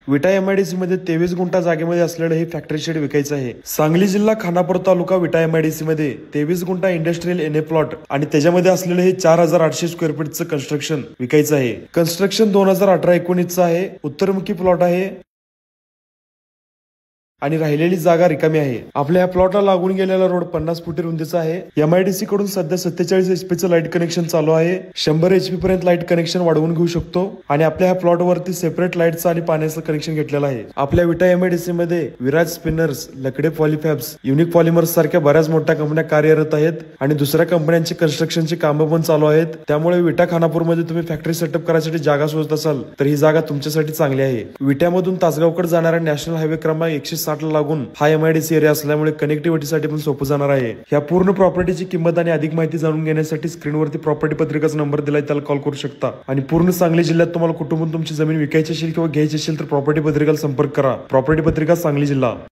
विटा एमआयडीसी मध्ये 23 गुंठा जागेमध्ये असलेलं हे फॅक्टरी शेड विकायचं आहे। सांगली जिल्हा खानापूर तालुका विटा एमआयडीसी मध्ये 23 गुंठा इंडस्ट्रियल एनए प्लॉट आणि त्याच्यामध्ये असलेलं हे 4800 स्क्वेअर फीटचं कन्स्ट्रक्शन विकायचं आहे। कन्स्ट्रक्शन 2018-19 आहे। उत्तरमुखी प्लॉट आहे आणि राहिलेली जागा रिकामी आहे। आपल्या या प्लॉटला लागून गेलेला रोड 50 फुटी रुंदीचा आहे। एमआयडीसी कडून सध्या 47 एचपीचं लाईट कनेक्शन चालू आहे। 100 एचपी पर्यंत लाईट कनेक्शन वाढवून घेऊ शकतो आणि आपल्या ह्या प्लॉट वरती सेपरेट लाईटचं आणि पाण्याचं कनेक्शन घेतलेलं आहे। आपल्या विटा एमआयडीसी मध्ये Viraj spinners, Lakde polyfabs, unique polymers सारख्या बऱ्याच मोठ्या कंपन्या कार्यरत आहेत आणि दुसऱ्या कंपन्यांची कन्स्ट्रक्शनची कामं पण चालू आहेत। त्यामुळे विटा खानापूर मध्ये तुम्ही फॅक्टरी सेटअप करायसाठी जागा शोधत असाल तर ही जागा तुमच्यासाठी चांगली आहे। विट्यामधून तासगावकडे जाणाऱ्या नॅशनल हायवे क्रमांक 160 ला लागून हा एमआयडीसी एरिया असल्यामुळे कनेक्टिव्हिटीसाठी पण सोपं जाणार आहे। ह्या पूर्ण प्रॉपर्टीची किंमत आणि अधिक माहिती जाणून घेण्यासाठी स्क्रीनवरती प्रॉपर्टी पत्रिकाचा नंबर दिलाय, त्याला कॉल करू शकता। आणि पूर्ण सांगली जिल्ह्यात तुम्हाला कुठून तुमची जमीन विकायची असेल किंवा घ्यायची असेल तर प्रॉपर्टी पत्रिकाला संपर्क करा। प्रॉपर्टी पत्रिका सांगली जिल्हा।